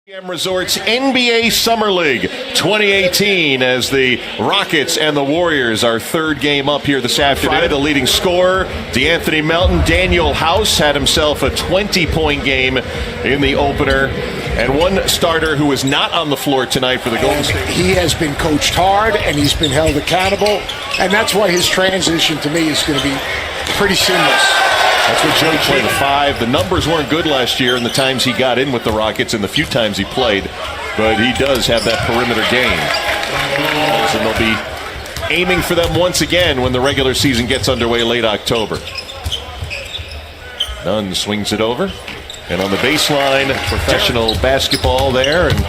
Resorts NBA Summer League 2018 as the Rockets and the Warriors, our third game up here this afternoon. The leading scorer, DeAnthony Melton, Daniel House, had himself a 20-point game in the opener. And one starter who is not on the floor tonight for the Golden State. He has been coached hard and he's been held accountable. And that's why his transition to me is going to be pretty seamless. That's what Joe played the five. The numbers weren't good last year in the times he got in with the Rockets and the few times he played, but he does have that perimeter game. And they'll be aiming for them once again when the regular season gets underway late October. Nunn swings it over, and on the baseline, professional basketball there, and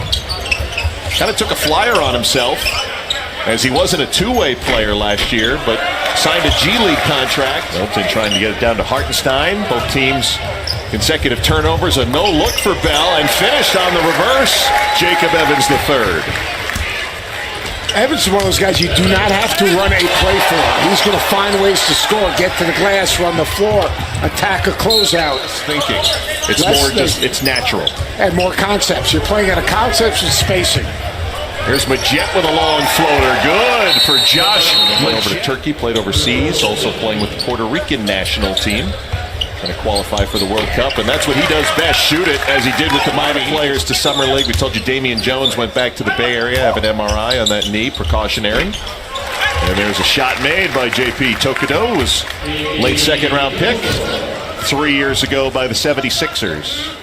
kind of took a flyer on himself, as he wasn't a two-way player last year, but signed a G League contract. Melton trying to get it down to Hartenstein. Both teams consecutive turnovers. A no-look for Bell, and finished on the reverse. Jacob Evans III. Evans is one of those guys you do not have to run a play for. He's going to find ways to score, get to the glass, run the floor, attack a closeout. Thinking. It's more just, it's natural. And more concepts. You're playing out of concepts and spacing. Here's Majette with a long floater. Good for Josh. Played over to Turkey, played overseas, also playing with the Puerto Rican national team. Trying to qualify for the World Cup, and that's what he does best, shoot it, as he did with the minor players to Summer League. We told you Damian Jones went back to the Bay Area, have an MRI on that knee, precautionary. And there's a shot made by J.P. Tokido, who was late second-round pick 3 years ago by the 76ers.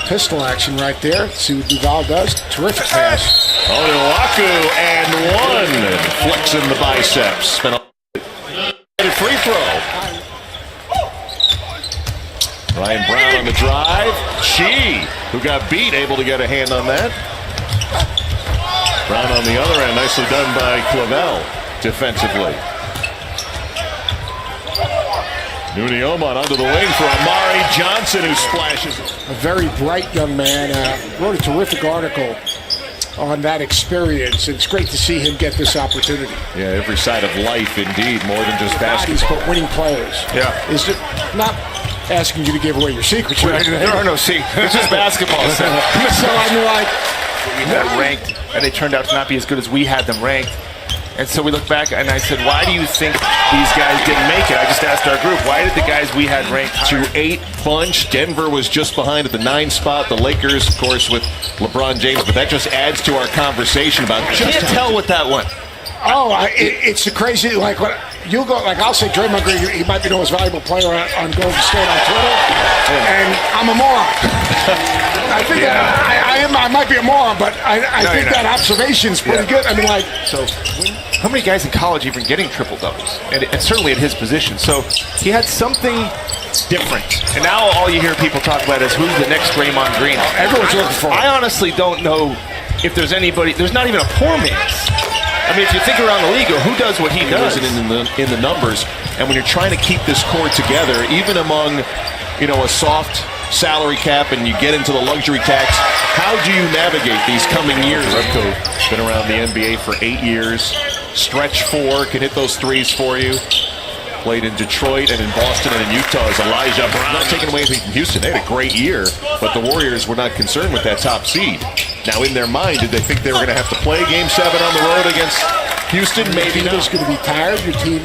Pistol action right there. See what Duval does. Terrific pass. Onuaku and one. Flexing the biceps. Been a free throw. Ryan Brown on the drive. Chi, who got beat, able to get a hand on that. Brown on the other end. Nicely done by Clavel defensively. Nunioman onto the wing for Amari Johnson, who splashes. A very bright young man. Wrote a terrific article on that experience. It's great to see him get this opportunity. Yeah, every side of life, indeed, more than just basketball. But winning players. Yeah. Is not asking you to give away your secrets. Right? There are no secrets. It's just basketball. So I'm like, we had ranked, and they turned out to not be as good as we had them ranked. And so we look back, and I said, why do you think these guys didn't make it? I just asked our group, why did the guys we had ranked higher? 2-8 bunch. Denver was just behind at the 9 spot. The Lakers, of course, with LeBron James. But that just adds to our conversation about just can't tell what that one. It's the crazy, like, what you go, like, I'll say Draymond Green, he might be the most valuable player on Golden State on Twitter, and I'm a moron. I think I might be a moron, but I think that observation's pretty good. I mean, like, so how many guys in college even getting triple doubles? And certainly at his position. So he had something different. And now all you hear people talk about is who's the next Draymond Green. Everyone's looking for him. I honestly don't know if there's anybody. There's not even a poor man's. I mean, if you think around the league, who does what he does? In the numbers, and when you're trying to keep this core together, even among, a soft salary cap, and you get into the luxury tax, how do you navigate these coming years? Repko been around the NBA for 8 years. Stretch 4, can hit those threes for you. Played in Detroit and in Boston and in Utah as Elijah Brown. Not taking away anything from Houston. They had a great year, but the Warriors were not concerned with that top seed. Now, in their mind, did they think they were going to have to play Game 7 on the road against Houston? Maybe not. Your team's going to be tired. Your team,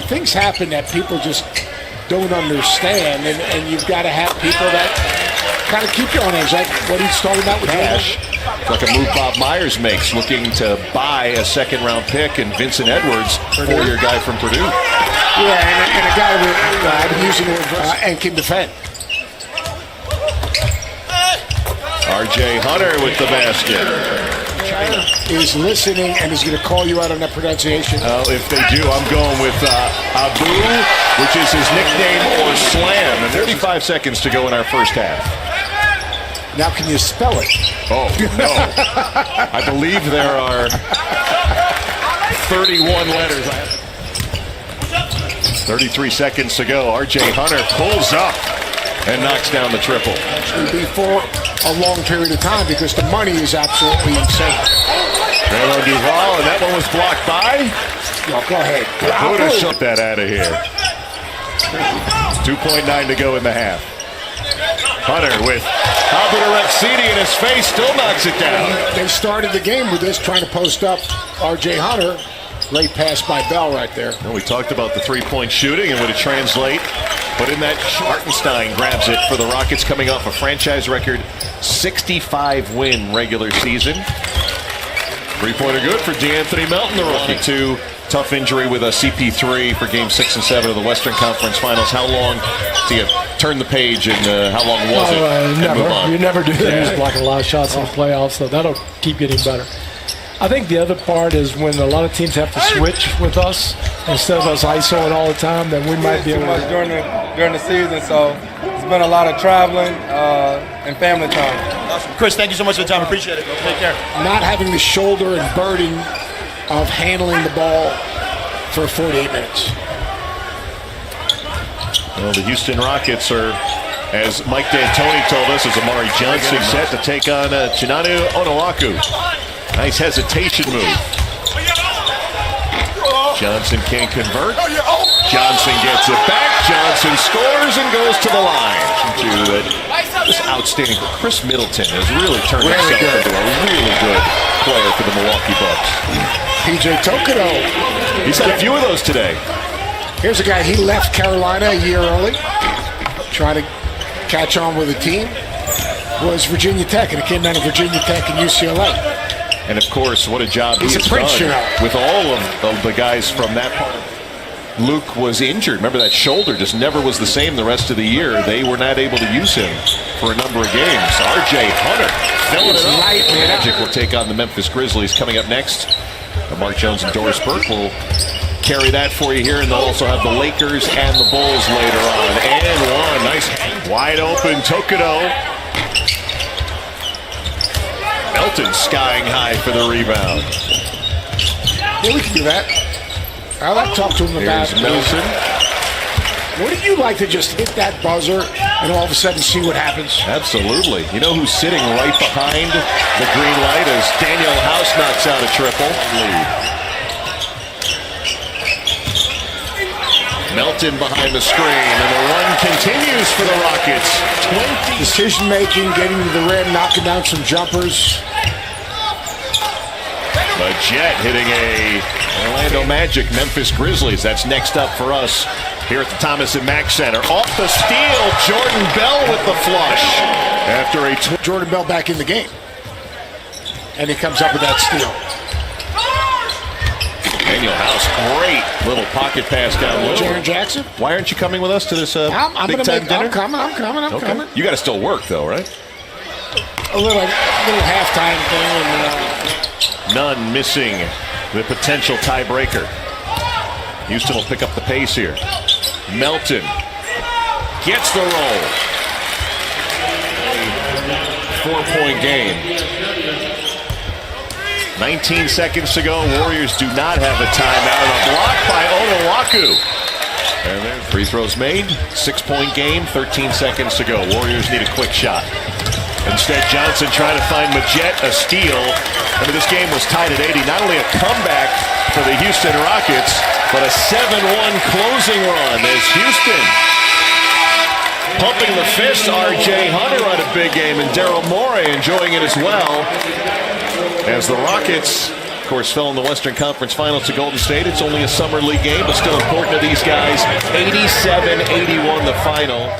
things happen that people just don't understand, and you've got to have people that kind of keep you on edge. Like what he's talking about with Cash. It's like a move Bob Myers makes, looking to buy a second-round pick and Vincent Edwards, four-year guy from Purdue. Yeah, and a guy I've been using and can defend. R.J. Hunter with the basket. Is listening and is going to call you out on that pronunciation. If they do, I'm going with Abu, which is his nickname, or Slam. And 35 seconds to go in our first half. Now, can you spell it? Oh, no. I believe there are 31 letters. 33 seconds to go. R.J. Hunter pulls up and knocks down the triple. It'll be for a long period of time because the money is absolutely insane. Raylon Duval, and that one was blocked by? No, go ahead. Who would have shot that out of here? 2.9 to go in the half. Hunter with Abdul-Rashidi in his face still knocks it down. They started the game with this, trying to post up R.J. Hunter. Great pass by Bell right there. Well, we talked about the three-point shooting and would it translate. But in that, Hartenstein grabs it for the Rockets, coming off a franchise record 65-win regular season. Three-pointer good for DeAnthony Melton, the rookie. Two tough injury with a CP3 for Game 6 and 7 of the Western Conference Finals. How long do you turn the page, and how long was it? Never. Move on? You never do that. Just block a lot of shots in the playoffs, so that'll keep getting better. I think the other part is when a lot of teams have to switch with us instead of us ISOing all the time, then we might be able to. During the season, so it's been a lot of traveling and family time. Awesome. Chris, thank you so much for the time. Appreciate it. Take care. Not having the shoulder and burden of handling the ball for 48 minutes. Well, the Houston Rockets are, as Mike D'Antoni told us, as Amari Johnson set to take on Chinanu Onuaku. Nice hesitation move. Johnson can't convert. Johnson gets it back. Johnson scores and goes to the line. This outstanding. Chris Middleton has really turned himself into a really good player for the Milwaukee Bucks. PJ Tokoto. He's had a few of those today. Here's a guy, he left Carolina a year early, trying to catch on with the team. Was Virginia Tech, and it came down to Virginia Tech and UCLA. And of course, what a job He's he's a Prince, done you know. with all of the guys from that part. Luke was injured. Remember, that shoulder just never was the same the rest of the year. They were not able to use him for a number of games. R.J. Hunter filling it up. Light, man. Magic will take on the Memphis Grizzlies coming up next. Mark Jones and Doris Burke will carry that for you here, and they'll also have the Lakers and the Bulls later on. And one nice wide open Tokoto. Melton skying high for the rebound. Yeah, we can do that. I'll have to talk to him about Here's Melton. Wouldn't you like to just hit that buzzer and all of a sudden see what happens? Absolutely. You know who's sitting right behind the green light as Daniel House knocks out a triple. Melton behind the screen, and the run continues for the Rockets. 20 decision making, getting to the rim, knocking down some jumpers. The Jet hitting a Orlando Magic Memphis Grizzlies. That's next up for us here at the Thomas & Mack Center. Off the steal, Jordan Bell with the flush. After a Jordan Bell back in the game. And he comes up with that steal. Daniel House, great little pocket pass down low. Jaren Jackson. Why aren't you coming with us to this big time dinner? I'm coming. You got to still work though, right? A little halftime thing. And, None missing the potential tiebreaker. Houston will pick up the pace here. Melton gets the roll. 4-point game. 19 seconds to go. Warriors do not have a timeout. A block by Onuaku. And then free throws made. 6-point game. 13 seconds to go. Warriors need a quick shot. Instead, Johnson trying to find Majet a steal. I mean, this game was tied at 80. Not only a comeback for the Houston Rockets, but a 7-1 closing run as Houston pumping the fist. R.J. Hunter on a big game, and Daryl Morey enjoying it as well. As the Rockets, of course, fell in the Western Conference Finals to Golden State. It's only a Summer League game, but still important to these guys. 87-81 the final.